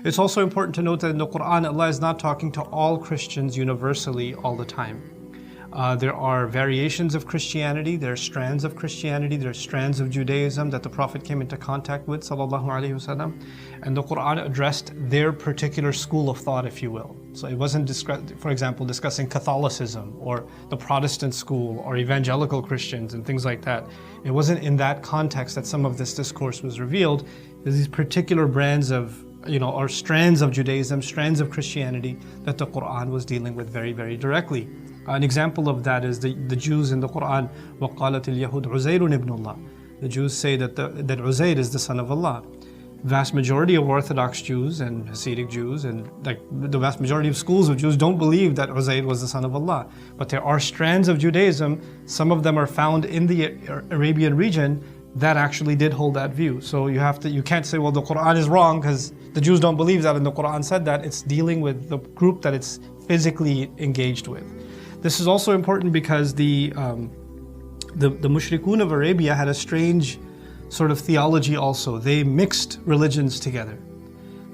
It's also important to note that in the Quran, Allah is not talking to all Christians universally all the time. There are variations of Christianity, there are strands of Christianity, there are strands of Judaism that the Prophet came into contact with, sallallahu alaihi wasallam, and the Quran addressed their particular school of thought, if you will. So it wasn't, for example, discussing Catholicism or the Protestant school or evangelical Christians and things like that. It wasn't in that context that some of this discourse was revealed. There's these particular brands of, or strands of Judaism, strands of Christianity that the Quran was dealing with very, very directly. An example of that is the Jews in the Quran. وَقَالَتِ الْيَهُودُ عُزَيْرٌ ibn Allah. The Jews say that Uzair is the son of Allah. Vast majority of Orthodox Jews and Hasidic Jews and the vast majority of schools of Jews don't believe that Uzair was the son of Allah. But there are strands of Judaism, some of them are found in the Arabian region, that actually did hold that view. So you can't say, well, the Quran is wrong because the Jews don't believe that and the Quran said that. It's dealing with the group that it's physically engaged with. This is also important because the mushrikun of Arabia had a strange sort of theology also. They mixed religions together.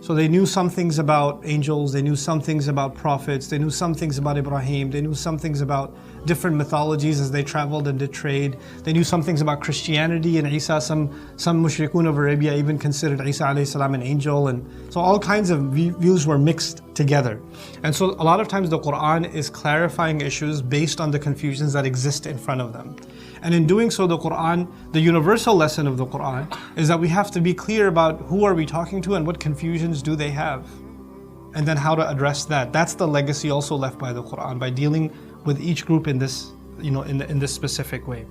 So they knew some things about angels, they knew some things about prophets, they knew some things about Ibrahim, they knew some things about different mythologies as they traveled and did trade. They knew some things about Christianity and Isa. Some mushrikun of Arabia even considered Isa alayhi salam an angel, and so all kinds of views were mixed together. And so a lot of times the Quran is clarifying issues based on the confusions that exist in front of them. And in doing so, the Quran, the universal lesson of the Quran is that we have to be clear about who are we talking to and what confusions do they have, and then how to address that. That's the legacy also left by the Quran, by dealing with each group in this, in this specific way.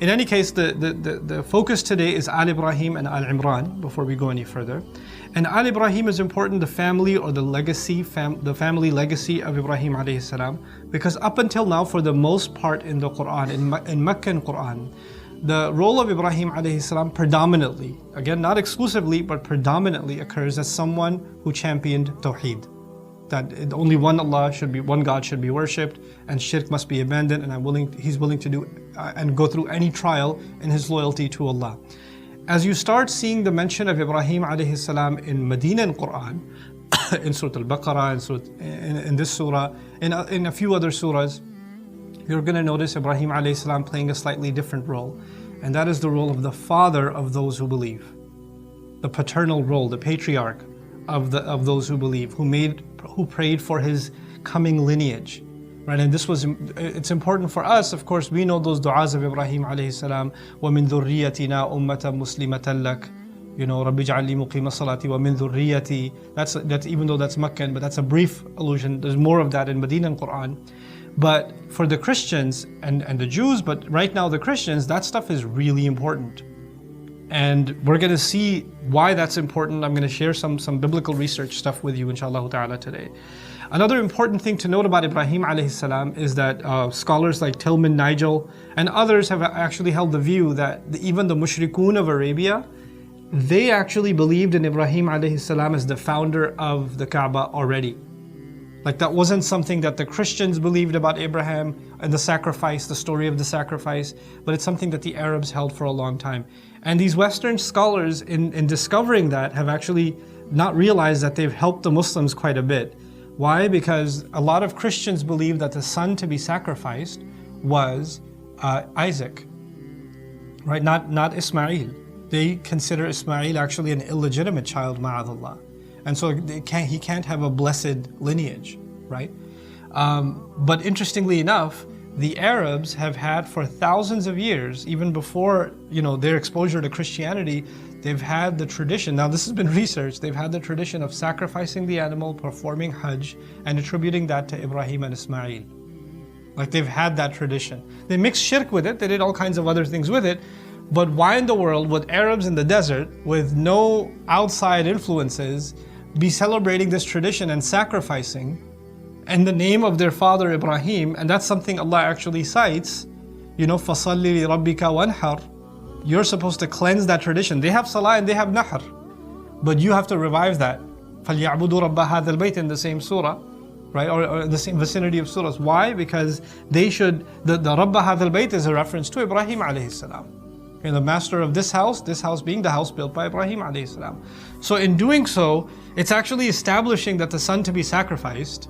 In any case, the focus today is Al Ibrahim and Al Imran, before we go any further. And Al Ibrahim is important, the family or the legacy, the family legacy of Ibrahim alayhi salam, because up until now, for the most part in the Quran, in Meccan Quran, the role of Ibrahim alayhi salam predominantly, again not exclusively, but predominantly occurs as someone who championed Tawheed. That only one Allah should be, one God should be worshipped, and shirk must be abandoned, and he's willing to do and go through any trial in his loyalty to Allah. As you start seeing the mention of Ibrahim alayhi salam in Medinan Quran, in Surah Al-Baqarah, in this surah, in a few other surahs, you're going to notice Ibrahim alayhi salam playing a slightly different role, and that is the role of the father of those who believe, the paternal role, the patriarch of those who believe, who prayed for his coming lineage. Right, and it's important for us, of course, we know those du'as of Ibrahim alayhi salam, وَمِن ذُرِّيَّتِنَا أُمَّةً مُسْلِمَةً لَكَ, رَبِّ اجْعَلْ لِي مُقِيمَ الصَّلَاةِ وَمِن ذُرِّيَّتِي. That's even though that's Meccan, but that's a brief allusion. There's more of that in Medinan Quran. But for the Christians and the Jews, but right now the Christians, that stuff is really important. And we're going to see why that's important. I'm going to share some biblical research stuff with you, inshallah ta'ala, today. Another important thing to note about Ibrahim alayhi salam is that scholars like Tillman Nigel and others have actually held the view that even the mushrikun of Arabia, they actually believed in Ibrahim alayhi salam as the founder of the Kaaba already. Like that wasn't something that the Christians believed about Abraham and the sacrifice, the story of the sacrifice, but it's something that the Arabs held for a long time. And these Western scholars in discovering that have actually not realized that they've helped the Muslims quite a bit. Why? Because a lot of Christians believe that the son to be sacrificed was Isaac, right? Not Ismail. They consider Ismail actually an illegitimate child, ma'adallah. And so he can't have a blessed lineage, right? But interestingly enough, the Arabs have had for thousands of years, even before their exposure to Christianity, they've had the tradition, now this has been researched, they've had the tradition of sacrificing the animal, performing Hajj, and attributing that to Ibrahim and Ismail. Like they've had that tradition. They mixed shirk with it, they did all kinds of other things with it, but why in the world would Arabs in the desert, with no outside influences, be celebrating this tradition and sacrificing in the name of their father Ibrahim? And that's something Allah actually cites, فَصَلِّ لِرَبِّكَ وَانْحَرْ. You're supposed to cleanse that tradition. They have salah and they have nahr, but you have to revive that. فَلْيَعْبُدُوا رَبَّ هَذَا الْبَيْتِ in the same surah, right? Or the same vicinity of surahs. Why? Because they should, the Rabb هذا البيت is a reference to Ibrahim alayhi salam. Okay, the master of this house being the house built by Ibrahim alayhi salam. So in doing so, it's actually establishing that the son to be sacrificed,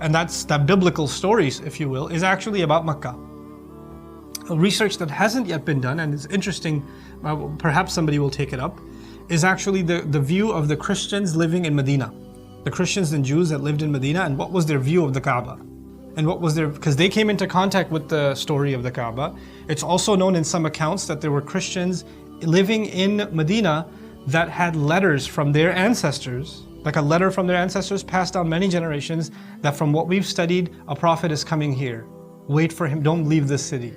and that biblical stories, if you will, is actually about Makkah. A research that hasn't yet been done, and it's interesting, perhaps somebody will take it up, is actually the view of the Christians living in Medina. The Christians and Jews that lived in Medina, and what was their view of the Kaaba. And what was their, because they came into contact with the story of the Kaaba. It's also known in some accounts that there were Christians living in Medina that had letters from their ancestors, like a letter from their ancestors passed down many generations, that from what we've studied, a prophet is coming here. Wait for him, don't leave this city.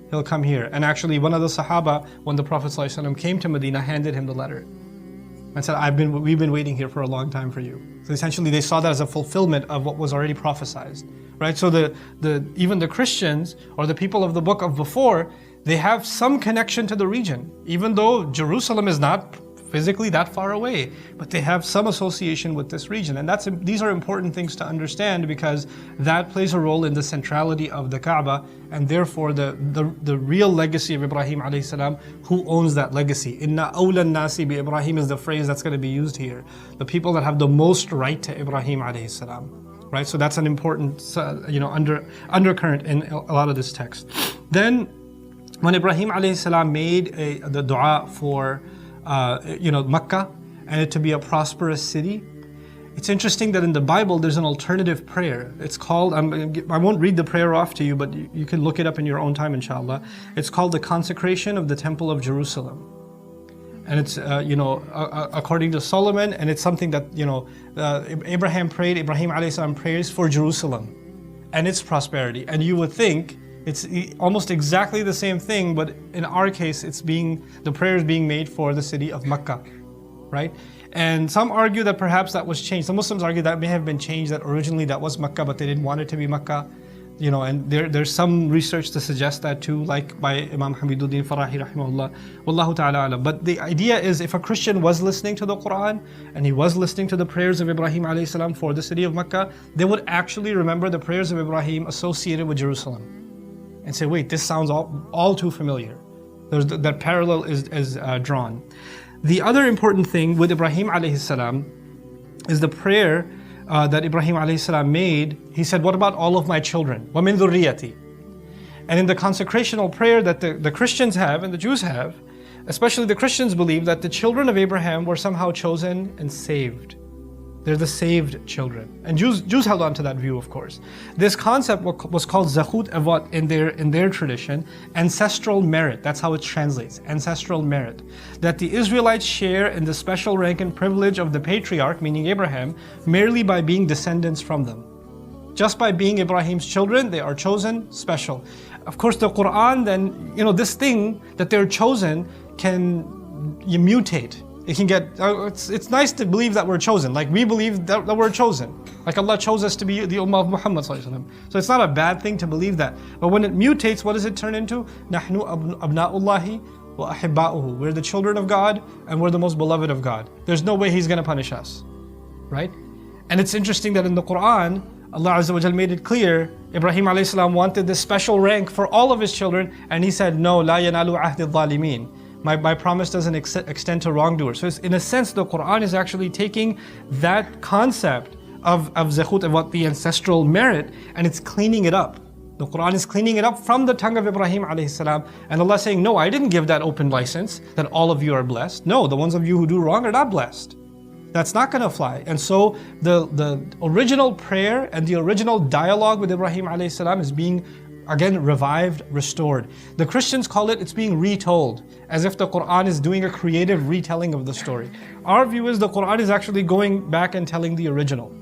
He'll come here. And actually one of the Sahaba, when the Prophet ﷺ came to Medina, handed him the letter and said, we've been waiting here for a long time for you. So essentially they saw that as a fulfillment of what was already prophesied. Right? So even the Christians or the people of the book of before, they have some connection to the region, even though Jerusalem is not physically that far away, but they have some association with this region. And these are important things to understand, because that plays a role in the centrality of the Kaaba, and therefore the real legacy of Ibrahim alayhi salam. Who owns that legacy? Inna awla nasi bi Ibrahim is the phrase that's going to be used here. The people that have the most right to Ibrahim alayhi salam. Right, so that's an important undercurrent in a lot of this text. Then, when Ibrahim alayhi salam made the dua for Makkah and it to be a prosperous city, it's interesting that in the Bible there's an alternative prayer. It's called, I won't read the prayer off to you, but you can look it up in your own time, inshallah. It's called the consecration of the Temple of Jerusalem. And it's, according to Solomon, and it's something that, Ibrahim alayhi salam prays for Jerusalem and its prosperity. And you would think it's almost exactly the same thing, but in our case, the prayer is being made for the city of Makkah, right? And some argue that perhaps that was changed. Some Muslims argue that may have been changed, that originally that was Makkah, but they didn't want it to be Makkah. And there's some research to suggest that too, like by Imam Hamiduddin Farahi rahimahullah, wallahu ta'ala alam. But the idea is, if a Christian was listening to the Quran and he was listening to the prayers of Ibrahim alayhi salam for the city of Makkah, they would actually remember the prayers of Ibrahim associated with Jerusalem and say, wait, this sounds all too familiar. That parallel is drawn. The other important thing with Ibrahim alayhi salam is the prayer that Ibrahim alayhi salam made. He said, what about all of my children? وَمِن ذُرِّيَّتِي. And in the consecrational prayer that the Christians have and the Jews have, especially the Christians believe that the children of Abraham were somehow chosen and saved. They're the saved children. And Jews held on to that view, of course. This concept was called zakhut avot in their tradition, ancestral merit. That's how it translates, ancestral merit. That the Israelites share in the special rank and privilege of the patriarch, meaning Abraham, merely by being descendants from them. Just by being Ibrahim's children, they are chosen, special. Of course, the Quran then, this thing that they're chosen can mutate. It can get, it's nice to believe that we're chosen. Like we believe that we're chosen. Like Allah chose us to be the Ummah of Muhammad ﷺ. So it's not a bad thing to believe that. But when it mutates, what does it turn into? نَحْنُ أَبْنَاءُ wa ahibba'uhu. We're the children of God and we're the most beloved of God. There's no way He's going to punish us. Right? And it's interesting that in the Quran, Allah Azza wa Jal made it clear, Ibrahim alayhi salam wanted this special rank for all of his children, and he said, no, لَا يَنَالُ عَهْدِ الظَّالِمِينَ. My promise doesn't extend to wrongdoers. So it's, in a sense, the Quran is actually taking that concept of zakhut, of the ancestral merit, and it's cleaning it up. The Quran is cleaning it up from the tongue of Ibrahim alayhi salam, and Allah saying, no, I didn't give that open license that all of you are blessed. No, the ones of you who do wrong are not blessed. That's not going to fly. And so the original prayer and the original dialogue with Ibrahim alayhi salam is being, again, revived, restored. The Christians call it's being retold, as if the Quran is doing a creative retelling of the story. Our view is the Quran is actually going back and telling the original.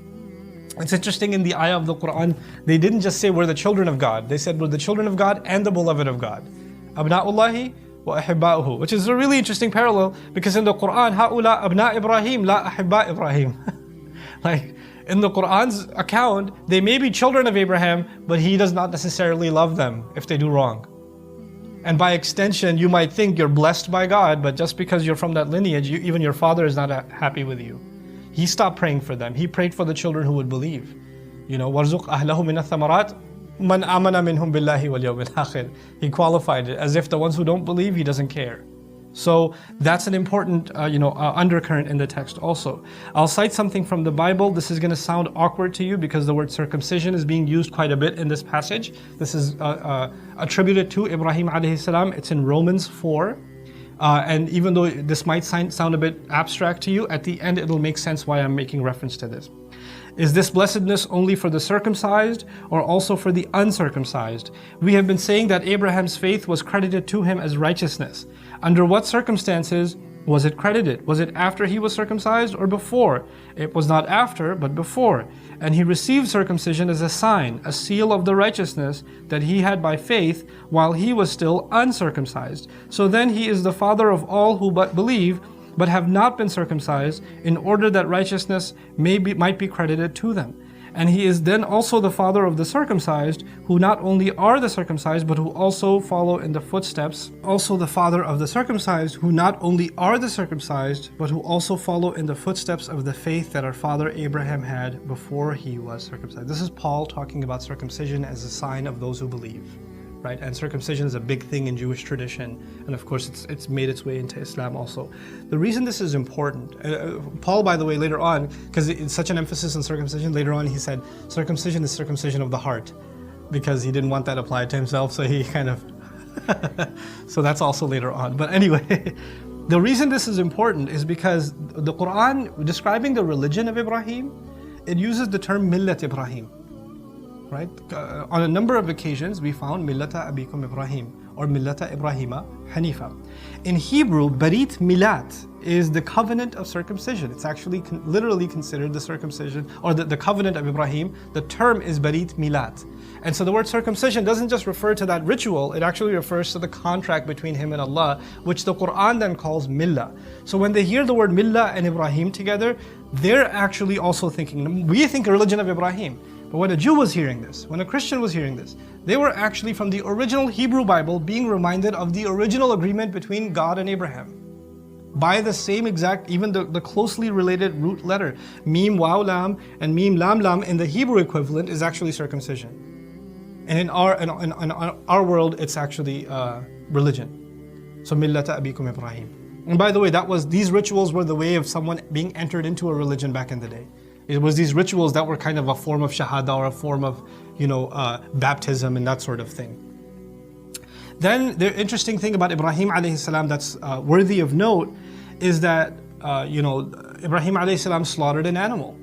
It's interesting, in the ayah of the Quran, they didn't just say we're the children of God. They said we're the children of God and the beloved of God. Abna'ullahi wa ahibba'uhu, which is a really interesting parallel, because in the Quran, ha'ula abna Ibrahim la ahibba Ibrahim. Like, in the Quran's account, they may be children of Abraham, but he does not necessarily love them if they do wrong. And by extension, you might think you're blessed by God, but just because you're from that lineage, even your father is not happy with you. He stopped praying for them. He prayed for the children who would believe. وَارْزُقْ أَهْلَهُ مِنَ الثَّمَرَاتِ Man amana minhum billahi wal yawmil akhir. He qualified it as if the ones who don't believe, he doesn't care. So that's an important undercurrent in the text also. I'll cite something from the Bible. This is going to sound awkward to you because the word circumcision is being used quite a bit in this passage. This is attributed to Ibrahim alayhi salam. It's in Romans 4. And even though this might sound a bit abstract to you, at the end it'll make sense why I'm making reference to this. Is this blessedness only for the circumcised or also for the uncircumcised? We have been saying that Abraham's faith was credited to him as righteousness. Under what circumstances was it credited? Was it after he was circumcised or before? It was not after, but before. And he received circumcision as a sign, a seal of the righteousness that he had by faith while he was still uncircumcised. So then he is the father of all who believe, but have not been circumcised, in order that righteousness might be credited to them. And he is then also the father of the circumcised, who not only are the circumcised, but who also follow in the footsteps. Also the father of the circumcised, who not only are the circumcised, but who also follow in the footsteps of the faith that our father Abraham had before he was circumcised. This is Paul talking about circumcision as a sign of those who believe. Right? And circumcision is a big thing in Jewish tradition, and of course it's made its way into Islam also. The reason this is important, Paul, by the way, later on, because it's such an emphasis on circumcision, later on he said circumcision is circumcision of the heart, because he didn't want that applied to himself, so he kind of so that's also later on. But anyway, the reason this is important is because the Quran, describing the religion of Ibrahim, it uses the term millat Ibrahim. Right? On a number of occasions we found millata abikum Ibrahim or millata Ibrahima Hanifa. In Hebrew, barit milat is the covenant of circumcision. It's actually literally considered the circumcision or the covenant of Ibrahim. The term is barit milat. And so the word circumcision doesn't just refer to that ritual, it actually refers to the contract between him and Allah, which the Quran then calls millah. So when they hear the word millah and Ibrahim together, they're actually also thinking, we think a religion of Ibrahim. But when a Jew was hearing this, when a Christian was hearing this, they were actually from the original Hebrew Bible being reminded of the original agreement between God and Abraham. By the same exact, even the closely related root letter, mim waw lam and mim lam lam in the Hebrew equivalent is actually circumcision. And in our world, it's actually religion. So millata abikum Ibrahim. And by the way, these rituals were the way of someone being entered into a religion back in the day. It was these rituals that were kind of a form of shahada or a form of, baptism and that sort of thing. Then the interesting thing about Ibrahim alayhi salam that's worthy of note is that, Ibrahim alayhi salam slaughtered an animal.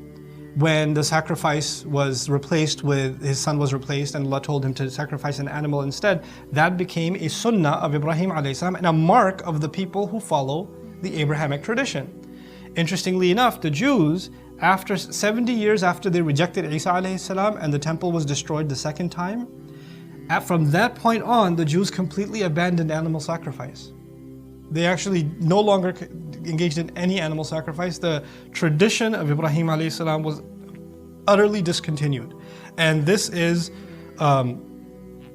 When the sacrifice was replaced with, his son was replaced and Allah told him to sacrifice an animal instead, that became a sunnah of Ibrahim alayhi salam and a mark of the people who follow the Abrahamic tradition. Interestingly enough, the Jews, after 70 years after they rejected Isa alayhi salam and the temple was destroyed the second time, from that point on, the Jews completely abandoned animal sacrifice. They actually no longer engaged in any animal sacrifice. The tradition of Ibrahim alayhi salam was utterly discontinued. And this is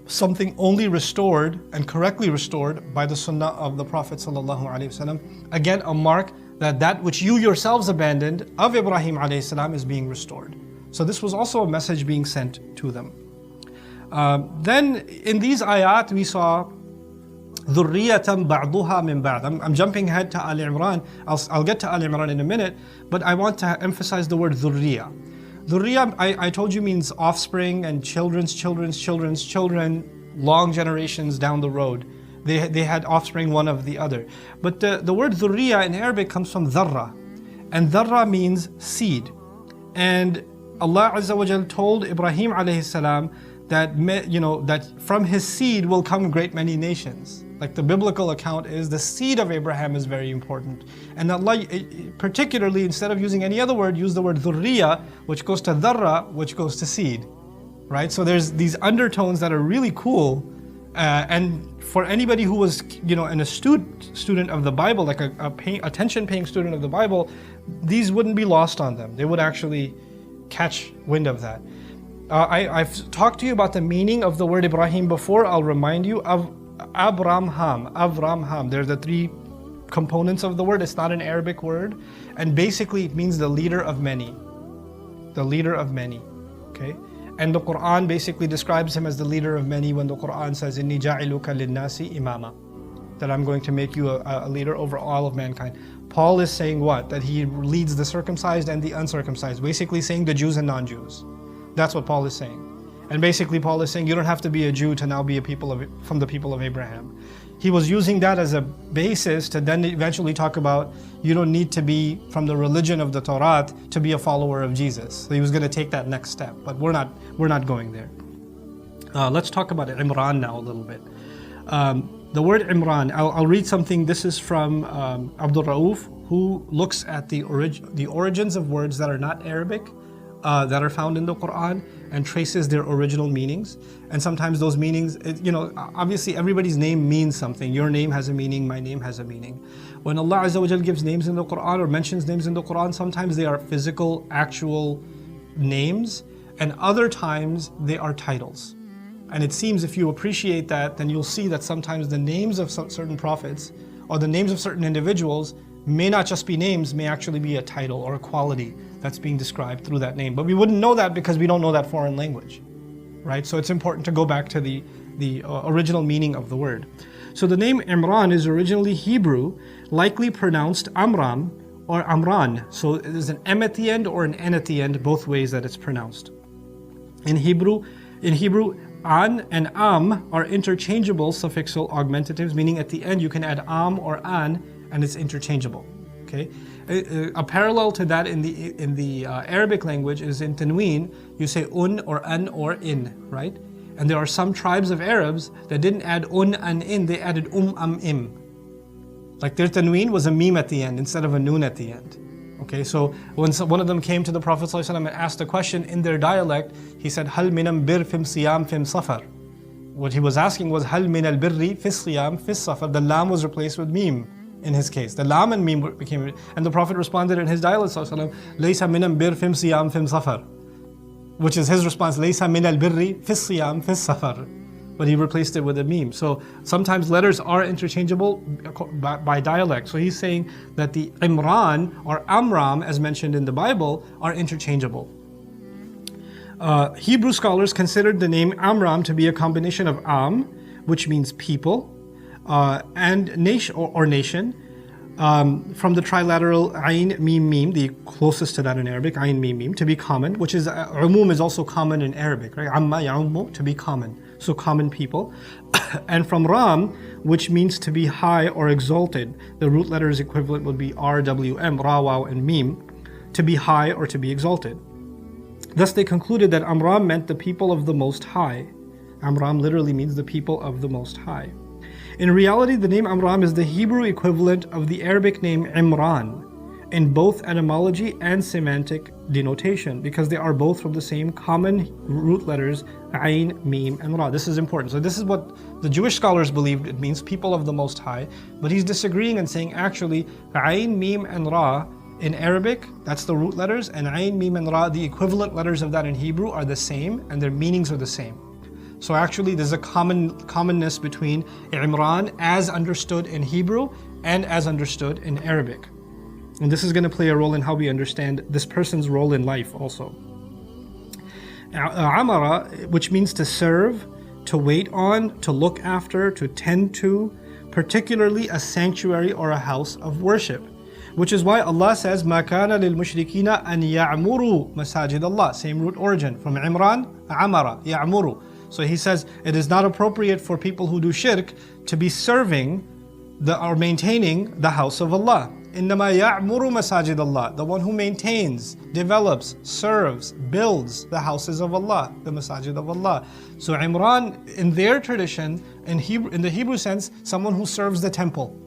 something only restored and correctly restored by the sunnah of the Prophet sallallahu alaihi wasallam. Again, a mark that which you yourselves abandoned of Ibrahim alayhi salam is being restored. So this was also a message being sent to them. Then in these ayat we saw ذُرِّيَّةً بَعْضُهَا مِنْ بَعْضٍ. I'm jumping ahead to Ali Imran. I'll get to Ali Imran in a minute, but I want to emphasize the word ذُرِّيَّة. ذُرِّيَّة, I told you, means offspring and children's children, long generations down the road. They had offspring one of the other. But the word dhurriya in Arabic comes from dharra. And dharra means seed. And Allah Azza wa Jal told Ibrahim alayhi salam that, that from his seed will come a great many nations. Like the biblical account is, the seed of Abraham is very important. And Allah, particularly, instead of using any other word, used the word dhurriya, which goes to dharra, which goes to seed. Right? So there's these undertones that are really cool. And for anybody who was, an astute student of the Bible, like a attention-paying student of the Bible, these wouldn't be lost on them. They would actually catch wind of that. I've talked to you about the meaning of the word Ibrahim before. I'll remind you of Abraham. They're the three components of the word. It's not an Arabic word. And basically it means the leader of many. The leader of many. Okay? And the Quran basically describes him as the leader of many when the Quran says, إِنِّي جَاعِلُكَ لِلنَّاسِ إِمَامًا, that I'm going to make you a leader over all of mankind. Paul is saying what? That he leads the circumcised and the uncircumcised, basically saying the Jews and non-Jews. That's what Paul is saying. And basically Paul is saying you don't have to be a Jew to now be from the people of Abraham. He was using that as a basis to then eventually talk about you don't need to be from the religion of the Torah to be a follower of Jesus. So he was going to take that next step, but we're not going there. Let's talk about Imran now a little bit. The word Imran, I'll read something. This is from Abdul Rauf, who looks at the origins of words that are not Arabic, that are found in the Quran, and traces their original meanings. And sometimes those meanings, obviously everybody's name means something. Your name has a meaning, my name has a meaning. When Allah Azza wa Jal gives names in the Quran or mentions names in the Quran, sometimes they are physical, actual names, and other times they are titles. And it seems if you appreciate that, then you'll see that sometimes the names of certain prophets or the names of certain individuals may not just be names, may actually be a title or a quality that's being described through that name. But we wouldn't know that because we don't know that foreign language, right? So it's important to go back to the original meaning of the word. So the name Imran is originally Hebrew, likely pronounced Amram or Amran. So there's an M at the end or an N at the end, both ways that it's pronounced. In Hebrew, an and am are interchangeable suffixal augmentatives, meaning at the end you can add am or an and it's interchangeable. Okay, a parallel to that in the Arabic language is in Tanween, you say un or an or in, right? And there are some tribes of Arabs that didn't add un and in, they added am im. Like their Tanween was a meme at the end instead of a noon at the end. Okay, so when one of them came to the Prophet ﷺ and asked a question in their dialect, he said, Hal minam bir fim siyam fim safar. What he was asking was, Hal min al birri fis siyam fis safar. The lam was replaced with meme in his case. The lam and meme became, and the Prophet responded in his dialect, Laysa minam bir fim siyam fim safar. Which is his response, Laysa min al birri fis siyam fis safar. But he replaced it with a meme. So sometimes letters are interchangeable by dialect. So he's saying that the Imran or Amram, as mentioned in the Bible, are interchangeable. Hebrew scholars considered the name Amram to be a combination of Am, which means people, and nation or nation, from the trilateral Ayn Mim Mim, the closest to that in Arabic, Ayn Mim Mim, to be common, which is Umum is also common in Arabic, right? Amma Ya'ummu, to be common, so common people. And from Ram, which means to be high or exalted, the root letters equivalent would be R, W, M, Ra, Waw, and Mim, to be high or to be exalted. Thus they concluded that Amram meant the people of the Most High. Amram literally means the people of the Most High. In reality, the name Amram is the Hebrew equivalent of the Arabic name Imran in both etymology and semantic denotation, because they are both from the same common root letters, Ayn, Mim, and Ra. This is important. So this is what the Jewish scholars believed it means, people of the Most High. But he's disagreeing and saying actually, Ayn, Mim, and Ra in Arabic, that's the root letters, and Ayn, Mim, and Ra, the equivalent letters of that in Hebrew, are the same, and their meanings are the same. So actually there's a commonness between Imran as understood in Hebrew and as understood in Arabic. And this is going to play a role in how we understand this person's role in life also. Amara, which means to serve, to wait on, to look after, to tend to, particularly a sanctuary or a house of worship. Which is why Allah says, مَا كَانَ لِلْمُشْرِكِينَ أَنْ يَعْمُرُوا مَسَاجِدَ اللَّهِ. Same root origin from Imran, Amara, يَعْمُرُوا. So he says, it is not appropriate for people who do shirk to be serving or maintaining the house of Allah. إِنَّمَا يَعْمُرُ مَسَاجِدَ اللَّهِ. The one who maintains, develops, serves, builds the houses of Allah, the masajid of Allah. So Imran, in their tradition, in the Hebrew sense, someone who serves the temple.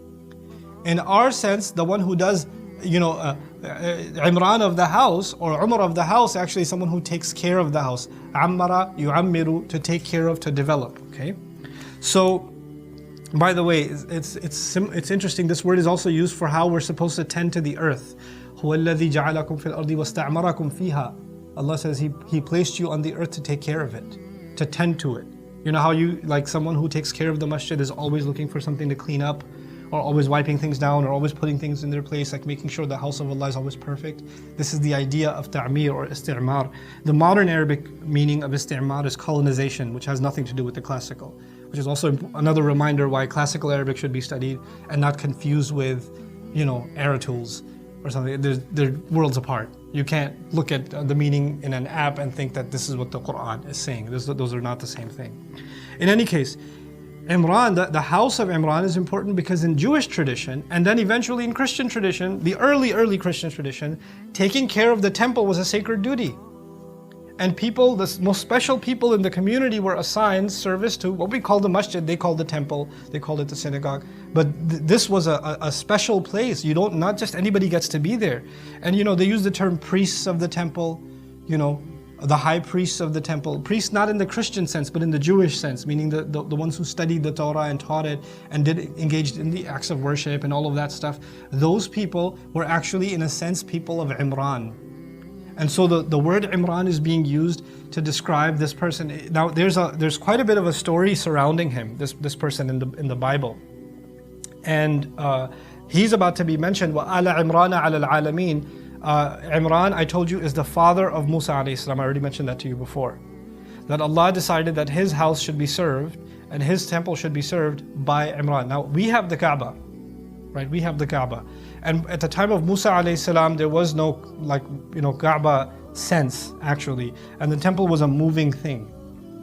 In our sense, the one who does, Imran of the house or Umar of the house, actually someone who takes care of the house. Ammara, yu'ammiru, to take care of, to develop. Okay, so by the way, it's interesting. This word is also used for how we're supposed to tend to the earth. هُوَ الَّذِي جَعَلَكُمْ فِي الْأَرْضِ وَاسْتَعْمَرَكُمْ فِيهَا. Allah says He placed you on the earth to take care of it, to tend to it. You know how you, like someone who takes care of the masjid is always looking for something to clean up, or always wiping things down, or always putting things in their place, like making sure the house of Allah is always perfect. This is the idea of ta'mir or isti'mar. The modern Arabic meaning of isti'mar is colonization, which has nothing to do with the classical, which is also another reminder why classical Arabic should be studied and not confused with, Eratools or something. They're worlds apart. You can't look at the meaning in an app and think that this is what the Quran is saying. Those are not the same thing. In any case, Imran, the house of Imran is important because in Jewish tradition, and then eventually in Christian tradition, the early Christian tradition, taking care of the temple was a sacred duty. And people, the most special people in the community were assigned service to what we call the masjid. They called the temple, they called it the synagogue. But this was a special place. Not just anybody gets to be there. And they use the term priests of the temple, the high priests of the temple. Priests not in the Christian sense, but in the Jewish sense, meaning the ones who studied the Torah and taught it and engaged in the acts of worship and all of that stuff. Those people were actually, in a sense, people of Imran. And so the word Imran is being used to describe this person. Now there's quite a bit of a story surrounding him, this person in the Bible. And he's about to be mentioned. وَآلَ عِمْرَانَ عَلَى الْعَالَمِينَ. Imran, I told you, is the father of Musa alayhi salam. I already mentioned that to you before. That Allah decided that his house should be served and his temple should be served by Imran. Now we have the Kaaba, right? We have the Kaaba. And at the time of Musa alayhi salam, there was no Kaaba sense actually. And the temple was a moving thing.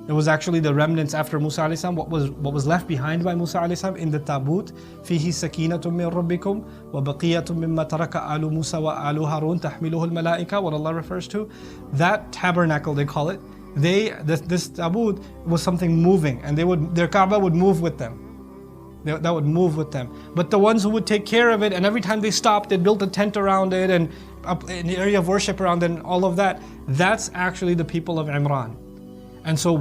It was actually the remnants after Musa alayhi salam, what was left behind by Musa alayhi salam in the tabut. فِيهِ سَكِينَةٌ مِّن رَبِّكُمْ وَبَقِيَّةٌ مِّمَّا تَرَكَ آلُ مُوسَى وَآلُ هَارُونَ تَحْمِلُهُ الْمَلَائِكَةُ. What Allah refers to, that tabernacle they call it. This tabut was something moving, and their Kaaba would move with them. That would move with them. But the ones who would take care of it, and every time they stopped, they built a tent around it and up in the area of worship around it and all of that. That's actually the people of Imran. And so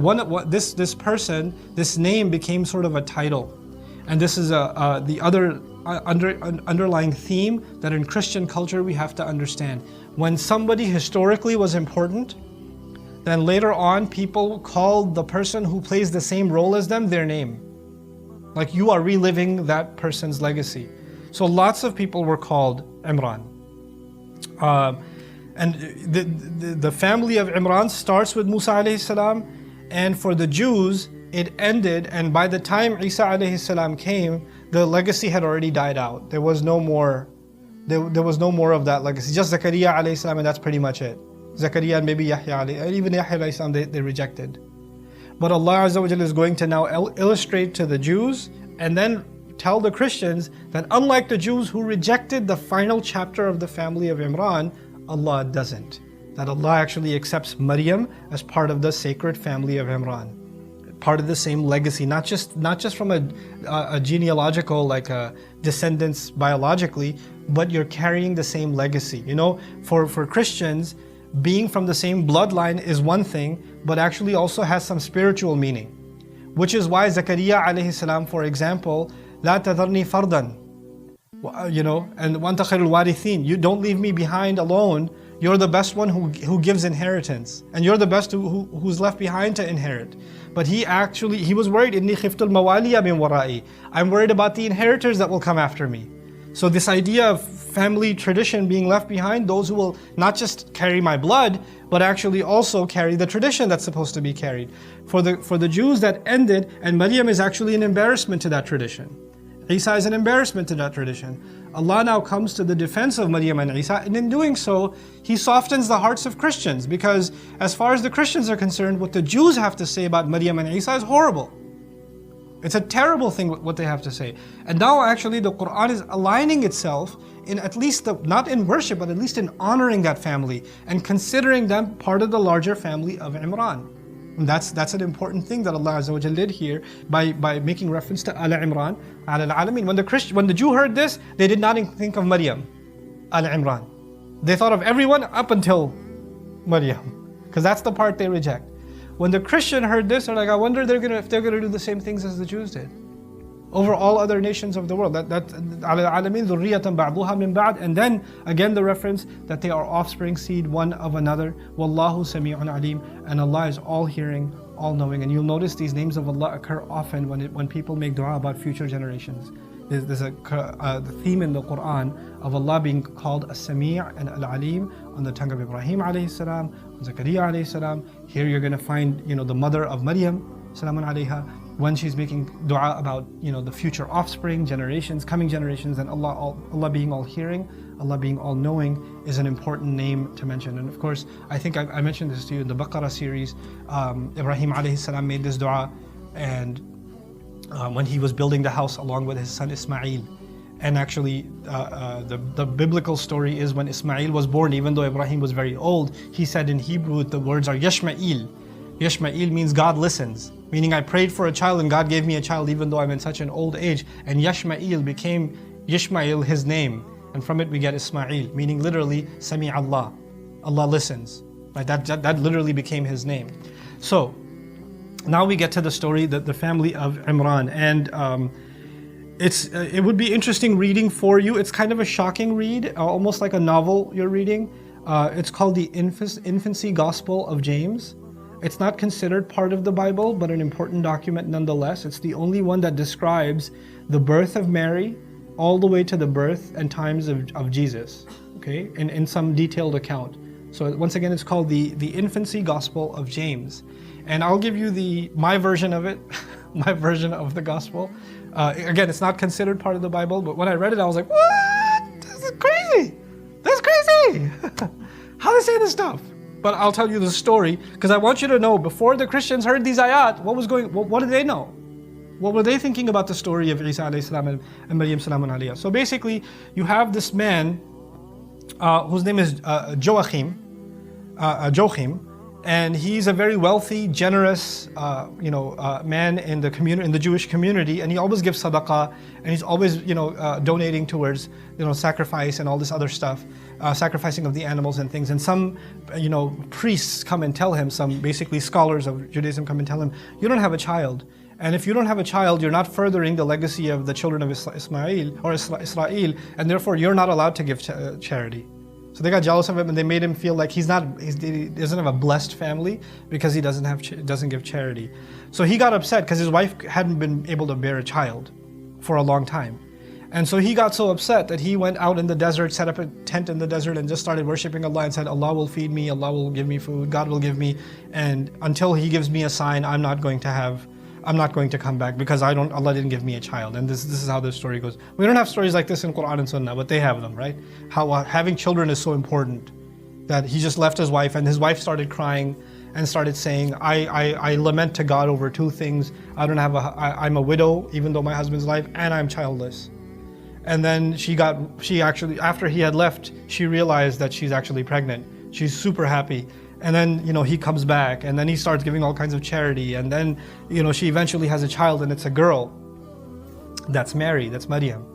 this person, this name became sort of a title. And this is the other underlying theme that in Christian culture we have to understand. When somebody historically was important, then later on people called the person who plays the same role as them their name. Like you are reliving that person's legacy. So lots of people were called Imran. And the family of Imran starts with Musa alayhi salam, and for the Jews it ended, and by the time Isa alayhi salam came, the legacy had already died out. There was no more of that legacy. Just Zakaria alayhi salam, and that's pretty much it. Zakaria and maybe Yahya alayhi, and even Yahya alayhi salam they rejected. But Allah Azza wa Jalla is going to now illustrate to the Jews and then tell the Christians that unlike the Jews who rejected the final chapter of the family of Imran, Allah doesn't. That Allah actually accepts Maryam as part of the sacred family of Imran. Part of the same legacy, not just from a genealogical, like a descendants biologically, but you're carrying the same legacy. For Christians, being from the same bloodline is one thing, but actually also has some spiritual meaning. Which is why Zakaria alayhi salam, for example, لا تذرني فردا, and وأنت خير الوارثين. You don't leave me behind alone. You're the best one who gives inheritance, and you're the best who's left behind to inherit. But he was worried. إني خفت الموالي من ورائي. I'm worried about the inheritors that will come after me. So this idea of family tradition being left behind, those who will not just carry my blood, but actually also carry the tradition that's supposed to be carried. For the Jews, that ended, and Maryam is actually an embarrassment to that tradition. Isa is an embarrassment to that tradition. Allah now comes to the defense of Maryam and Isa, and in doing so, He softens the hearts of Christians, because as far as the Christians are concerned, what the Jews have to say about Maryam and Isa is horrible. It's a terrible thing what they have to say. And now actually the Quran is aligning itself in at least, not in worship, but at least in honoring that family and considering them part of the larger family of Imran. And that's an important thing that Allah Azza wa Jalla did here by making reference to Ala Imran, Ala al-Alamin. When the Jew heard this, they did not think of Maryam, Ala Imran. They thought of everyone up until Maryam, because that's the part they reject. When the Christian heard this, they're like, I wonder if they're gonna do the same things as the Jews did over all other nations of the world. That Ala al-Alamin dhurriyatan ba'duha min ba'd, and then again the reference that they are offspring seed one of another. Wallahu sami'un alim, and Allah is all hearing, all knowing. And you'll notice these names of Allah occur often when people make dua about future generations. There's the theme in the Quran of Allah being called As-Sami' and Al-Alim on the tongue of Ibrahim alayhi salam, Zakaria alayhi salam. Here you're going to find, the mother of Maryam, salamun alayha, when she's making dua about, the future offspring, generations, coming generations, and Allah being all hearing, Allah being all knowing is an important name to mention. And of course, I think I mentioned this to you in the Baqarah series. Ibrahim alayhi salam made this dua, and when he was building the house along with his son Ismail. And actually, the biblical story is when Ismail was born, even though Ibrahim was very old, he said in Hebrew, the words are Yashma'il. Yashma'il means God listens, meaning I prayed for a child and God gave me a child even though I'm in such an old age. And Yashma'il became Yishmael, his name. And from it we get Ismail, meaning literally Sami Allah. Allah listens. Right? That literally became his name. So now we get to the story, the family of Imran. And it would be interesting reading for you. It's kind of a shocking read, almost like a novel you're reading. It's called the Infancy Gospel of James. It's not considered part of the Bible, but an important document nonetheless. It's the only one that describes the birth of Mary all the way to the birth and times of Jesus, okay, in some detailed account. So once again, it's called the Infancy Gospel of James. And I'll give you my version of it, my version of the Gospel. Again, it's not considered part of the Bible, but when I read it, I was like, what? This is crazy. That's crazy. How they say this stuff? But I'll tell you the story, because I want you to know, before the Christians heard these ayat, what did they know? What were they thinking about the story of Isa alayhi salam and Maryam salamun alayha? So basically, you have this man whose name is Joachim, and he's a very wealthy, generous, man in the Jewish community, and he always gives sadaqah, and he's always, donating towards, sacrifice and all this other stuff, sacrificing of the animals and things. And some, priests come and tell him, some basically scholars of Judaism come and tell him, you don't have a child. And if you don't have a child, you're not furthering the legacy of the children of Ismail or Israel, and therefore you're not allowed to give charity. So they got jealous of him, and they made him feel like he doesn't have a blessed family because he doesn't give charity. So he got upset because his wife hadn't been able to bear a child for a long time. And so he got so upset that he went out in the desert, set up a tent in the desert, and just started worshiping Allah and said, Allah will feed me, Allah will give me food, God will give me, and until He gives me a sign, I'm not going to come back because Allah didn't give me a child. And this is how the story goes. We don't have stories like this in Quran and Sunnah, but they have them, right? How having children is so important that he just left his wife, and his wife started crying and started saying, I lament to God over two things. I'm a widow, even though my husband's alive, and I'm childless. And then she actually, after he had left, she realized that she's actually pregnant. She's super happy. And then, he comes back, and then he starts giving all kinds of charity. And then, she eventually has a child, and it's a girl. That's Mary, that's Maryam.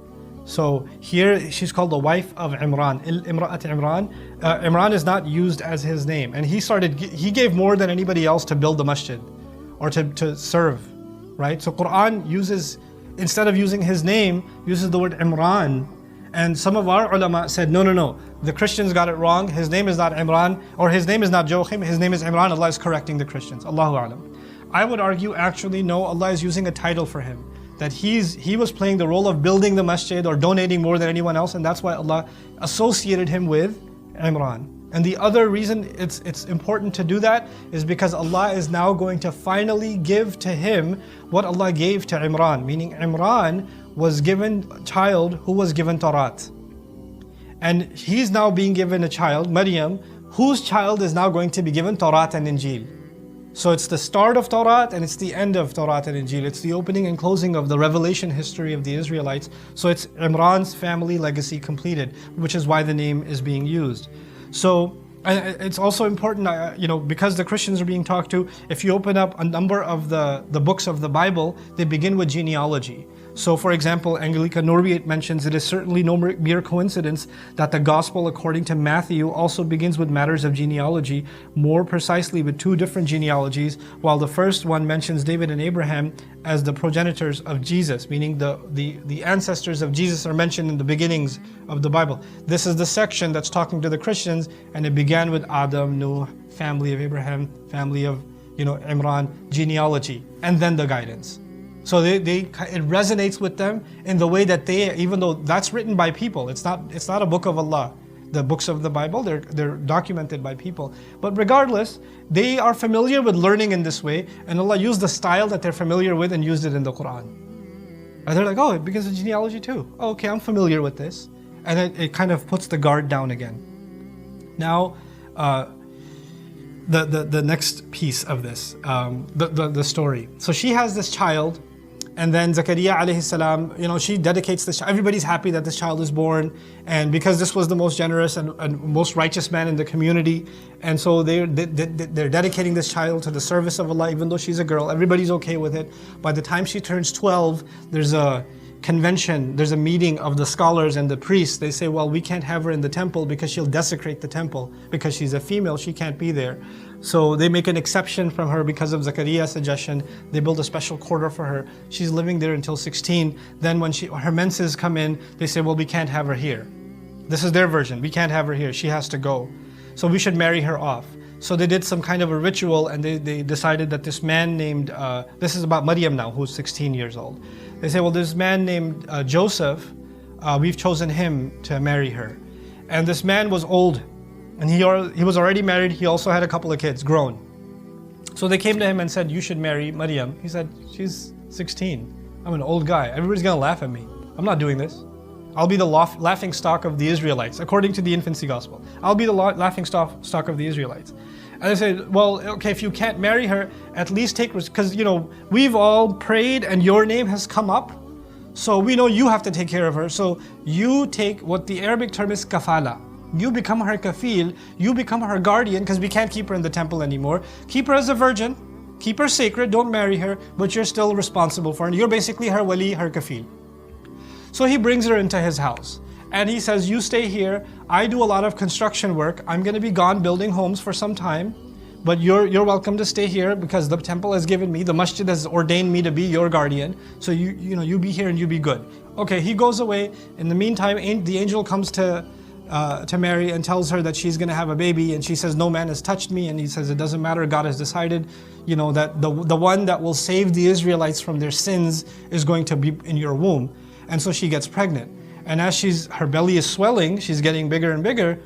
So here she's called the wife of Imran, Imra'at Imran. Imran is not used as his name. And he gave more than anybody else to build the masjid or to serve, right? So Quran uses, instead of using his name, uses the word Imran. And some of our ulama said, no, the Christians got it wrong. His name is not Imran, or his name is not Joachim, his name is Imran. Allah is correcting the Christians. Allahu A'lam. I would argue, actually, no, Allah is using a title for him. That he was playing the role of building the masjid or donating more than anyone else, and that's why Allah associated him with Imran. And the other reason it's important to do that is because Allah is now going to finally give to him what Allah gave to Imran, meaning Imran was given a child who was given Tawrat. And he's now being given a child, Maryam, whose child is now going to be given Tawrat and Injil. So it's the start of Tawrat and it's the end of Tawrat and Injil. It's the opening and closing of the revelation history of the Israelites. So it's Imran's family legacy completed, which is why the name is being used. So it's also important, because the Christians are being talked to, if you open up a number of the books of the Bible, they begin with genealogy. So for example, Angelica Norby mentions it is certainly no mere coincidence that the Gospel according to Matthew also begins with matters of genealogy, more precisely with two different genealogies, while the first one mentions David and Abraham as the progenitors of Jesus, meaning the ancestors of Jesus are mentioned in the beginnings of the Bible. This is the section that's talking to the Christians, and it began with Adam, Nuh, family of Abraham, family of Imran, genealogy, and then the guidance. So it resonates with them in the way that even though that's written by people, it's not a book of Allah. The books of the Bible, they're documented by people. But regardless, they are familiar with learning in this way, and Allah used the style that they're familiar with and used it in the Quran. And they're like, oh, it begins with genealogy too. Oh, okay, I'm familiar with this. And it kind of puts the guard down again. Now, the next piece of this, the story. So she has this child, and then Zakaria alayhi salam, she dedicates this child. Everybody's happy that this child is born, and because this was the most generous and most righteous man in the community, and so they're dedicating this child to the service of Allah, even though she's a girl. Everybody's okay with it. By the time she turns 12, there's a convention, there's a meeting of the scholars and the priests. They say, well, we can't have her in the temple because she'll desecrate the temple. Because she's a female, she can't be there. So they make an exception from her because of Zakariya's suggestion. They build a special quarter for her. She's living there until 16. Then when her menses come in, they say, well, we can't have her here. This is their version. We can't have her here. She has to go. So we should marry her off. So they did some kind of a ritual, and they decided that this man named, this is about Maryam now, who's 16 years old. They say, well, this man named Joseph, we've chosen him to marry her. And this man was old, and he was already married. He also had a couple of kids, grown. So they came to him and said, you should marry Maryam. He said, she's 16. I'm an old guy. Everybody's going to laugh at me. I'm not doing this. I'll be the laughing stock of the Israelites, according to the infancy gospel. I'll be the laughing stock of the Israelites. And they said, well, okay, if you can't marry her, at least take, because, we've all prayed and your name has come up. So we know you have to take care of her. So you take what the Arabic term is kafala. You become her kafil, you become her guardian, because we can't keep her in the temple anymore. Keep her as a virgin, keep her sacred, don't marry her, but you're still responsible for her. You're basically her wali, her kafil. So he brings her into his house and he says, you stay here. I do a lot of construction work. I'm going to be gone building homes for some time, but you're welcome to stay here because the temple has given me, the masjid has ordained me to be your guardian. So you be here and you be good. Okay, he goes away. In the meantime, the angel comes to Mary and tells her that she's going to have a baby, and she says, no man has touched me. And he says, it doesn't matter, God has decided, that the one that will save the Israelites from their sins is going to be in your womb. And so she gets pregnant. And as her belly is swelling, she's getting bigger and bigger,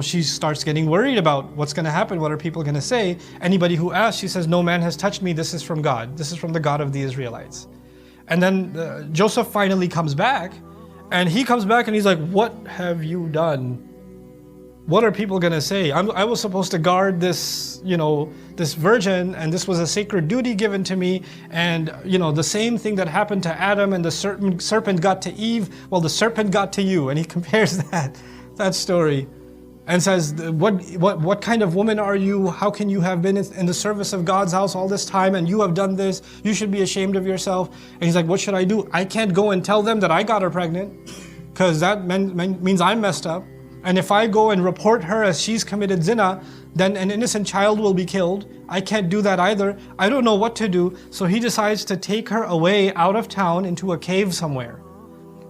she starts getting worried about what's going to happen, what are people going to say. Anybody who asks, she says, no man has touched me, this is from God. This is from the God of the Israelites. And then Joseph finally comes back, and he comes back and he's like, what have you done? What are people going to say? I was supposed to guard this, this virgin, and this was a sacred duty given to me. And, the same thing that happened to Adam and the serpent got to Eve, well, the serpent got to you. And he compares that story and says, what kind of woman are you? How can you have been in the service of God's house all this time and you have done this? You should be ashamed of yourself. And he's like, what should I do? I can't go and tell them that I got her pregnant, because that means I'm messed up. And if I go and report her as she's committed zina, then an innocent child will be killed. I can't do that either. I don't know what to do. So he decides to take her away out of town into a cave somewhere.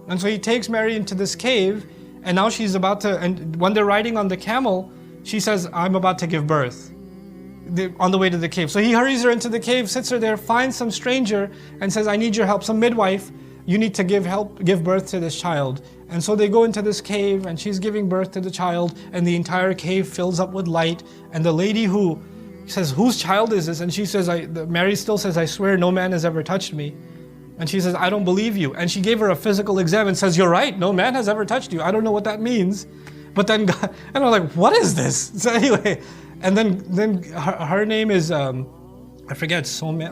And so he takes Mary into this cave, and now she's about to, and when they're riding on the camel, she says, I'm about to give birth on the way to the cave. So he hurries her into the cave, sits her there, finds some stranger and says, I need your help, some midwife. You need to give birth to this child. And so they go into this cave, and she's giving birth to the child, and the entire cave fills up with light. And the lady who says, whose child is this? And she says, Mary still says, I swear no man has ever touched me. And she says, I don't believe you. And she gave her a physical exam and says, you're right, no man has ever touched you. I don't know what that means. But then God, and I'm like, what is this? So anyway, and then her name is, I forget, Salome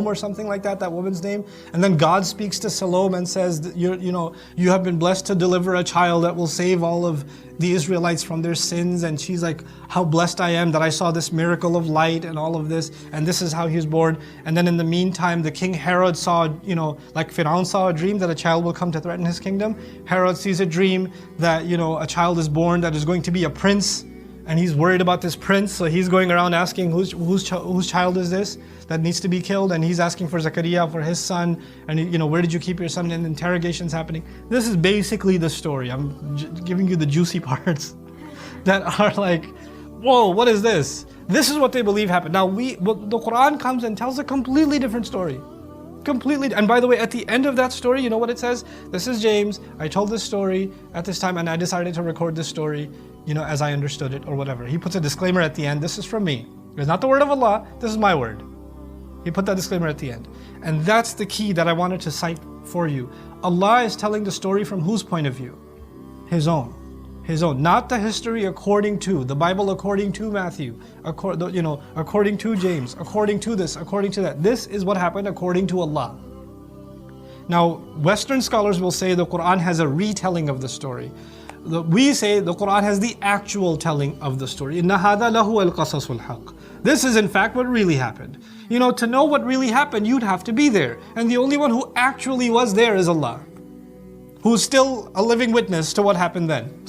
or something like that woman's name. And then God speaks to Salome and says, you have been blessed to deliver a child that will save all of the Israelites from their sins. And she's like, how blessed I am that I saw this miracle of light and all of this. And this is how he was born. And then in the meantime, the king Herod saw, like Firaun saw a dream that a child will come to threaten his kingdom. Herod sees a dream that, a child is born that is going to be a prince. And he's worried about this prince, so he's going around asking whose child is this that needs to be killed, and he's asking for Zakaria, for his son, and where did you keep your son? And interrogations happening. This is basically the story. I'm giving you the juicy parts that are like, whoa, what is this? This is what they believe happened. Now the Quran comes and tells a completely different story. Completely. And by the way, at the end of that story, you know what it says? This is James. I told this story at this time and I decided to record this story, as I understood it or whatever. He puts a disclaimer at the end. This is from me. It's not the word of Allah. This is my word. He put that disclaimer at the end. And that's the key that I wanted to cite for you. Allah is telling the story from whose point of view? His own. His own. Not the history according to, the Bible according to Matthew, according to James, according to this, according to that. This is what happened according to Allah. Now, Western scholars will say the Quran has a retelling of the story. We say the Quran has the actual telling of the story. إِنَّ هَذَا لَهُوَ الْقَصَصُ الْحَقِّ. This is in fact what really happened. To know what really happened, you'd have to be there. And the only one who actually was there is Allah, who's still a living witness to what happened then.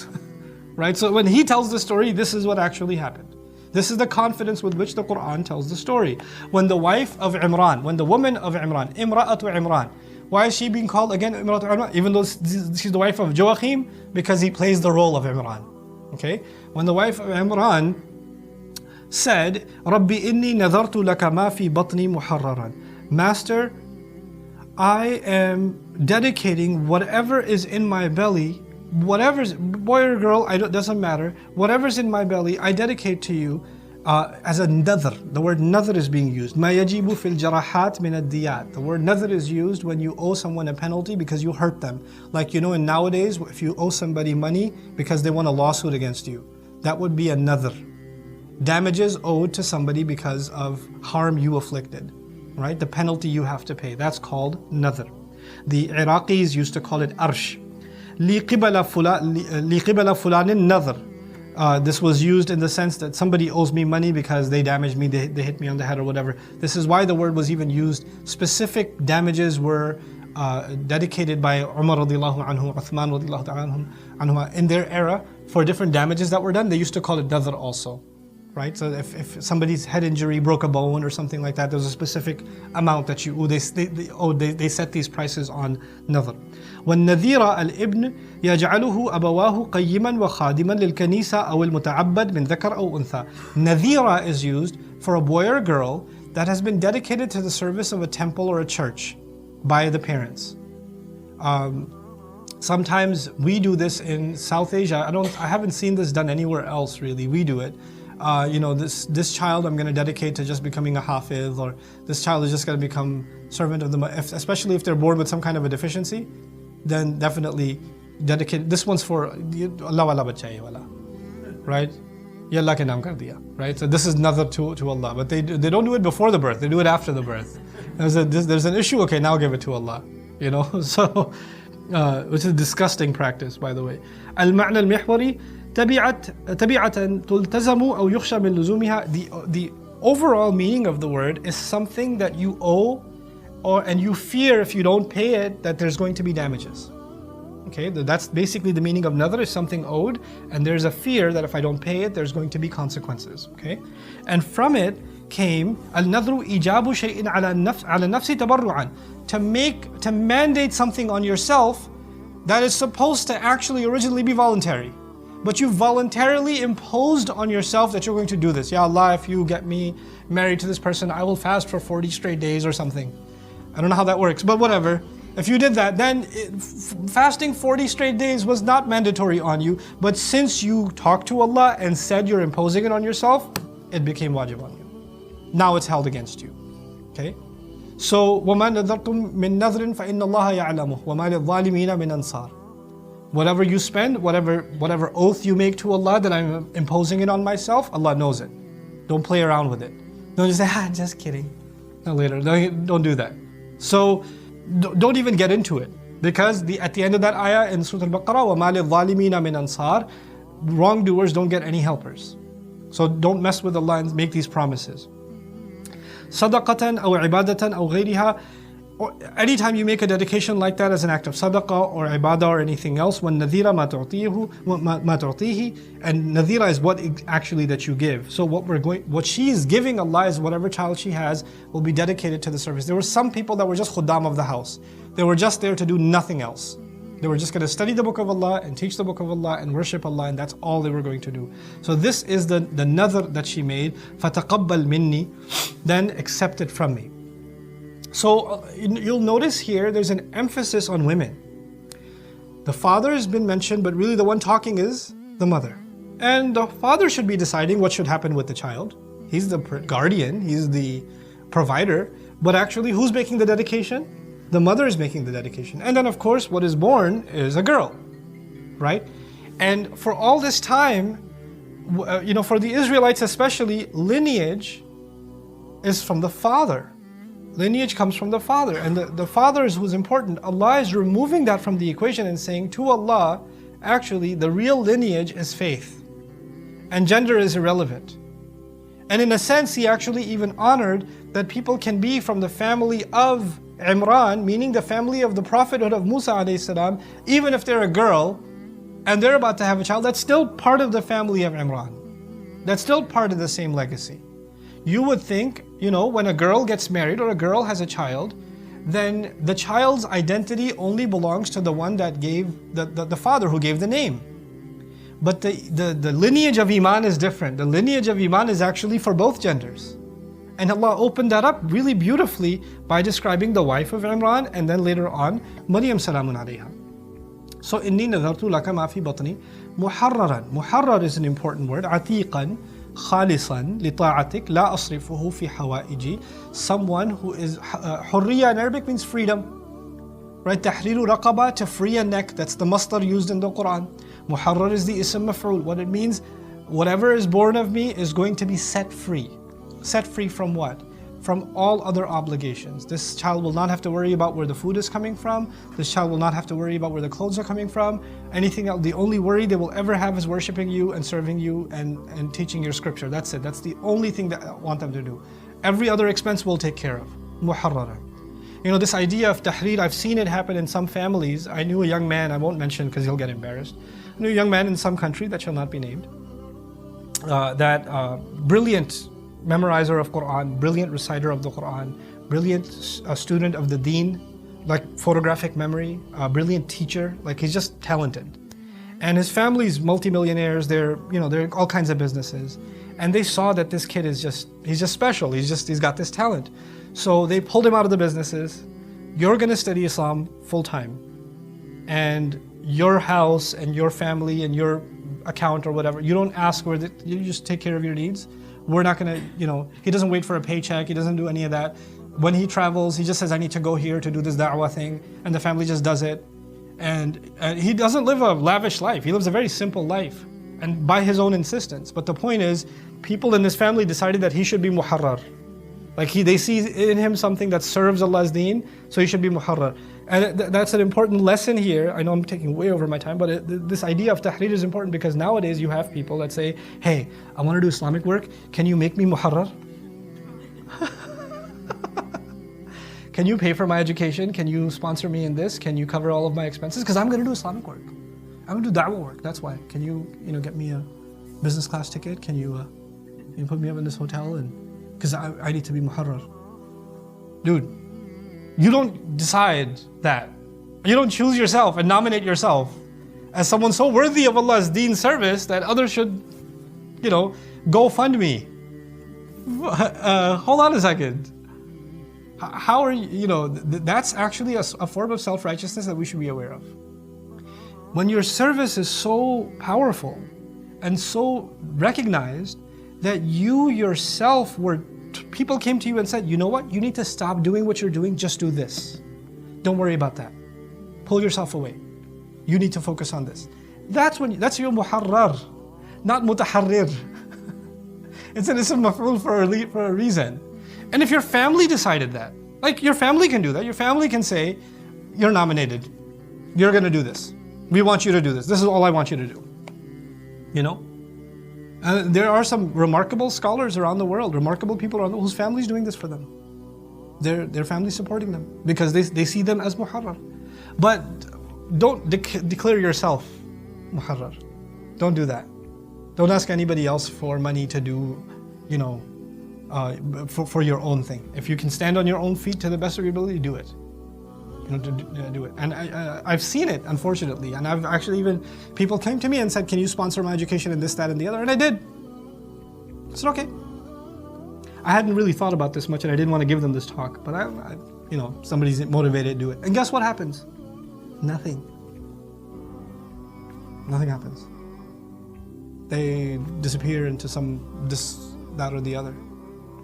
Right? So when He tells the story, this is what actually happened. This is the confidence with which the Quran tells the story. When the wife of Imran, when the woman of Imran, Imra'atu Imran, why is she being called again Imra'atu Imran? Even though she's the wife of Joachim, because he plays the role of Imran. Okay? When the wife of Imran said, Rabbi inni nadhartu laka ma fi batni muharraran. Master, I am dedicating whatever is in my belly, whatever's, boy or girl, doesn't matter, whatever's in my belly, I dedicate to you as a nadhr. The word nadhr is being used. Ma yajibu fil jarahat min ad-diyat. The word nadhr is used when you owe someone a penalty because you hurt them. Like and nowadays, if you owe somebody money because they want a lawsuit against you, that would be a nadhr. Damages owed to somebody because of harm you afflicted, right? The penalty you have to pay. That's called nadhr. The Iraqis used to call it arsh. لِقِبَلَ فُلَانٍ nadhr. This was used in the sense that somebody owes me money because they damaged me, they hit me on the head or whatever. This is why the word was even used. Specific damages were dedicated by Umar radiallahu anhu, Uthman radiallahu anhu in their era for different damages that were done. They used to call it nadhr also. Right? So if somebody's head injury broke a bone or something like that, there's a specific amount that you owe. They set these prices on nadhr. وَالنَّذِيرَ الْإِبْنِ يَجْعَلُهُ أَبَوَاهُ قَيِّمًا وَخَادِمًا لِلْكَنِيسَةِ أَوْ الْمُتَعَبَّدْ مِنْ ذَكَرْ أَوْ أُنْثَى. Nadhira is used for a boy or girl that has been dedicated to the service of a temple or a church by the parents. Sometimes we do this in South Asia. I haven't seen this done anywhere else really. We do it. This child I'm going to dedicate to just becoming a hafiz, or this child is just going to become servant of the, especially if they're born with some kind of a deficiency, then definitely dedicate. This one's for Allah wala bacha wala, right? Ya Allah ke naam kar diya, right? So this is nadhr to Allah, but they don't do it before the birth. They do it after the birth. There's an issue. Okay, now give it to Allah. So which is a disgusting practice, by the way. Al-ma'na al-mihwari تبعة تلتزم أو يخشى من لزومها. The overall meaning of the word is something that you owe, and you fear if you don't pay it that there's going to be damages. Okay, that's basically the meaning of nadhr, is something owed, and there's a fear that if I don't pay it, there's going to be consequences. Okay, and from it came al-nadhru ijabu shay'in ala nafsi tabarru'an, to mandate something on yourself that is supposed to actually originally be voluntary. But you voluntarily imposed on yourself that you're going to do this. Ya Allah, if you get me married to this person, I will fast for 40 straight days or something. I don't know how that works, but whatever. If you did that, then fasting 40 straight days was not mandatory on you. But since you talked to Allah and said you're imposing it on yourself, it became wajib on you. Now it's held against you. Okay? So, وَمَا نَذَرْتُم مِّن نَذْرٍ فَإِنَّ اللَّهَ يَعْلَمُهُ وَمَا لِلظَّالِمِينَ مِنْ أَنصَارٍ. Whatever you spend, whatever oath you make to Allah that I'm imposing it on myself, Allah knows it. Don't play around with it. Don't just say, just kidding. No, later. Don't do that. So don't even get into it. Because at the end of that ayah in Surah Al-Baqarah, وَمَا لِلظَّالِمِينَ مِنْ أَنصَارٍ, wrongdoers don't get any helpers. So don't mess with Allah and make these promises. صَدَقَةً أَوْ عِبَادَةً أَوْ غَيْرِهَا. Anytime you make a dedication like that as an act of sadaqah or ibadah or anything else, وَالنَّذِيرَ مَا تُعْطِيهِ, and nadhira is what actually that you give. So what she is giving Allah is whatever child she has will be dedicated to the service. There were some people that were just khuddam of the house. They were just there to do nothing else. They were just going to study the book of Allah and teach the book of Allah and worship Allah, and that's all they were going to do. So this is the nadhr that she made. فَتَقَبَّلْ مِنِّي, then accept it from me. So you'll notice here there's an emphasis on women. The father has been mentioned, but really the one talking is the mother. And the father should be deciding what should happen with the child. He's the guardian, he's the provider, but actually who's making the dedication? The mother is making the dedication. And then of course what is born is a girl, right? And for all this time, for the Israelites especially, lineage is from the father. Lineage comes from the father, and the father is who's important. Allah is removing that from the equation and saying to Allah, actually the real lineage is faith, and gender is irrelevant. And in a sense, He actually even honored that people can be from the family of Imran, meaning the family of the prophethood of Musa alayhi salam, even if they're a girl and they're about to have a child, that's still part of the family of Imran. That's still part of the same legacy. You would think, when a girl gets married or a girl has a child, then the child's identity only belongs to the one that gave, the father who gave the name. But the lineage of Iman is different. The lineage of Iman is actually for both genders. And Allah opened that up really beautifully by describing the wife of Imran, and then later on, Maryam salamun alayha. So, inni nadhartu laka ma fi batni muharraran. Muharrar is an important word. Atiqan, khalisan, li ta'atik, la asrifuhu fi hawaiji. Someone who is, hurriya in Arabic means freedom. Right? Tahriru raqaba, to free a neck. That's the masdar used in the Quran. Muharrar is the ism maf'ul. What it means, whatever is born of me is going to be set free. Set free from what? From all other obligations. This child will not have to worry about where the food is coming from. This child will not have to worry about where the clothes are coming from. Anything else, the only worry they will ever have is worshipping you and serving you and teaching your scripture. That's it. That's the only thing that I want them to do. Every other expense we'll take care of. Muharrara. This idea of tahrir, I've seen it happen in some families. I knew a young man, I won't mention because he'll get embarrassed. I knew a young man in some country that shall not be named, brilliant memorizer of Quran, brilliant reciter of the Quran, brilliant student of the deen, like photographic memory, brilliant teacher, like he's just talented. And his family's multimillionaires, they're all kinds of businesses. And they saw that this kid he's just special, he's got this talent. So they pulled him out of the businesses. You're gonna study Islam full time. And your house and your family and your account or whatever, you don't ask you just take care of your needs. We're not gonna, he doesn't wait for a paycheck, he doesn't do any of that. When he travels, he just says, I need to go here to do this da'wah thing, and the family just does it. And he doesn't live a lavish life, he lives a very simple life, and by his own insistence. But the point is, people in this family decided that he should be muharrar. Like they see in him something that serves Allah's deen, so he should be muharrar. And that's an important lesson here. I know I'm taking way over my time, but this idea of tahrir is important because nowadays you have people that say, hey, I want to do Islamic work, can you make me muharrar? Can you pay for my education? Can you sponsor me in this? Can you cover all of my expenses? Because I'm going to do Islamic work. I'm going to do da'wah work, that's why. Can you get me a business class ticket? Can you put me up in this hotel? Because I need to be muharrar. Dude, you don't decide that. You don't choose yourself and nominate yourself as someone so worthy of Allah's deen service that others should, go fund me. Hold on a second. How are you, that's actually a form of self-righteousness that we should be aware of. When your service is so powerful and so recognized that you yourself people came to you and said, you know what, you need to stop doing what you're doing, just do this. Don't worry about that. Pull yourself away. You need to focus on this. That's your muharrar, not mutaharrir. It's an ism maf'ul for a reason. And if your family decided that, like your family can do that, your family can say, you're nominated, you're gonna do this. We want you to do this. This is all I want you to do. There are some remarkable scholars around the world, remarkable people around the world whose family's doing this for them. Their family's supporting them because they see them as muharrar. But don't declare yourself muharrar. Don't do that. Don't ask anybody else for money to do, for your own thing. If you can stand on your own feet to the best of your ability, do it. to do it. And I've seen it, unfortunately. And I've actually even, people came to me and said, can you sponsor my education in this, that, and the other? And I did. I said, okay. I hadn't really thought about this much and I didn't want to give them this talk, but somebody's motivated to do it. And guess what happens? Nothing. Nothing happens. They disappear into this, that, or the other.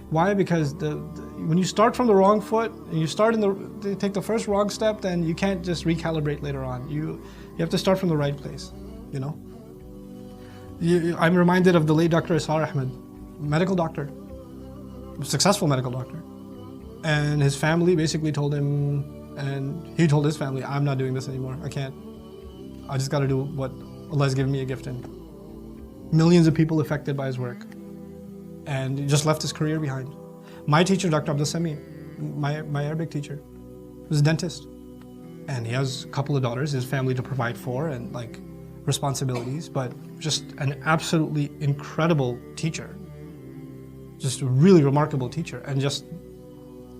Why? Because when you start from the wrong foot and you take the first wrong step, then you can't just recalibrate later on. You have to start from the right place. I'm reminded of the late Dr. Isar Ahmed, medical doctor, successful medical doctor, and his family basically told him, and he told his family, I'm not doing this anymore. I can't. I just got to do what Allah has given me a gift in. Millions of people affected by his work. And he just left his career behind. My teacher, Dr. Abdul Sami, my Arabic teacher, was a dentist. And he has a couple of daughters, his family to provide for, and responsibilities, but just an absolutely incredible teacher. Just a really remarkable teacher. And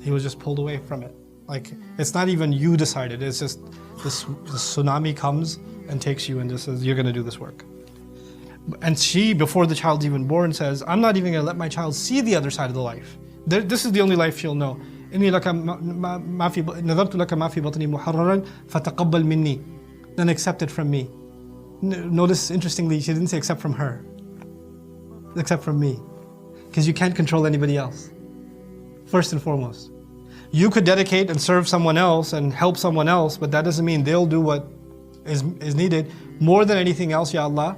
he was just pulled away from it. It's not even you decided, it's just this tsunami comes and takes you and just says, you're going to do this work. And she, before the child's even born, says, I'm not even going to let my child see the other side of the life. This is the only life she'll know. Then accept it from me. Notice, interestingly, she didn't say except from her. Except from me. Because you can't control anybody else. First and foremost. You could dedicate and serve someone else and help someone else, but that doesn't mean they'll do what is needed. More than anything else, Ya Allah,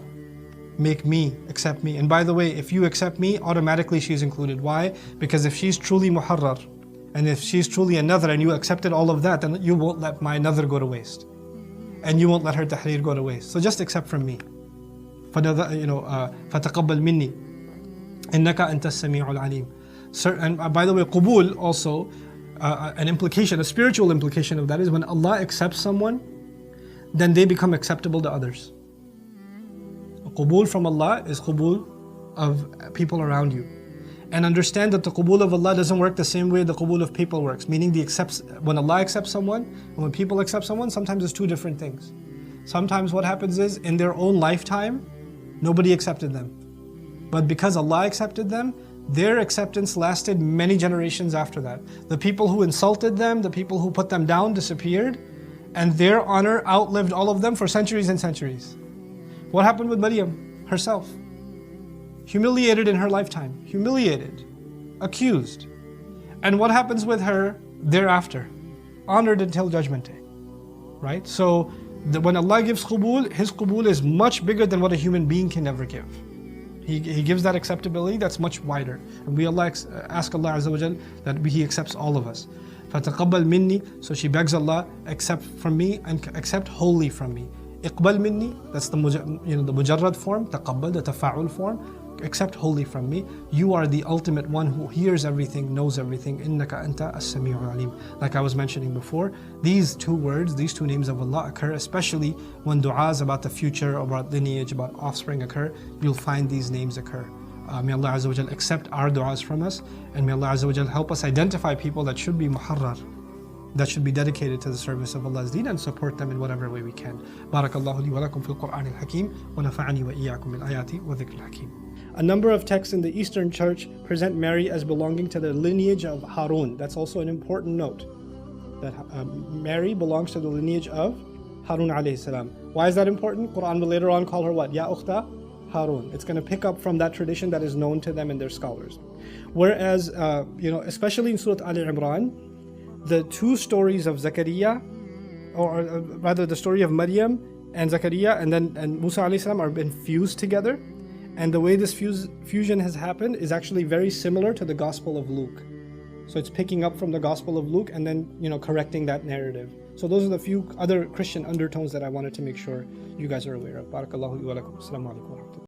make me, accept me. And by the way, if you accept me, automatically she's included. Why? Because if she's truly muharrar, and if she's truly another, and you accepted all of that, then you won't let my another go to waste. And you won't let her tahrir go to waste. So just accept from me. فَتَقَبَّلْ مِنِّي إِنَّكَ أَنْتَ السَّمِيعُ الْعَلِيمُ. And by the way, qubul also, an implication, a spiritual implication of that is when Allah accepts someone, then they become acceptable to others. Qubul from Allah is qubul of people around you. And understand that the qubul of Allah doesn't work the same way the qubul of people works. Meaning when Allah accepts someone, and when people accept someone, sometimes it's two different things. Sometimes what happens is, in their own lifetime, nobody accepted them. But because Allah accepted them, their acceptance lasted many generations after that. The people who insulted them, the people who put them down disappeared, and their honor outlived all of them for centuries and centuries. What happened with Maryam herself? Humiliated in her lifetime, humiliated, accused. And what happens with her thereafter? Honored until Judgment Day, right? So when Allah gives qubul, His qubul is much bigger than what a human being can ever give. He gives that acceptability that's much wider. And we ask Allah Azza wa Jal that He accepts all of us. فَتَقَبَّلْ مِنِّي. So she begs Allah, accept from me and accept wholly from me. إِقْبَلْ مِنِّي, that's the mujarrad form, taqabbal, the tafa'ul form. Accept wholly from me. You are the ultimate one who hears everything, knows everything. إِنَّكَ أَنْتَ السَّمِيعُ الْعَلِيمُ. Like I was mentioning before, these two words, these two names of Allah occur, especially when du'as about the future, about lineage, about offspring occur. You'll find these names occur. May Allah Azza wa Jal accept our du'as from us, and may Allah Azza wa Jal help us identify people that should be muharrar, that should be dedicated to the service of Allah's deen, and support them in whatever way we can. Barakallahu li wa lakum fil Qur'an al-Hakim, wa nafa'ani wa iyyakum bil ayati wa dhikr al-Hakim. A number of texts in the Eastern Church present Mary as belonging to the lineage of Harun. That's also an important note, that Mary belongs to the lineage of Harun alayhi salam. Why is that important? Quran will later on call her what? Ya ukhta Harun. It's going to pick up from that tradition that is known to them and their scholars. Whereas, especially in Surah Ali Imran, the two stories of Zakaria, or rather the story of Maryam and Zakaria and Musa alayhi salam are been fused together. And the way this fusion has happened is actually very similar to the Gospel of Luke. So it's picking up from the Gospel of Luke and then, correcting that narrative. So those are the few other Christian undertones that I wanted to make sure you guys are aware of. Barakallahu li wa lakum. Assalamu alaikum wa rahmatullah.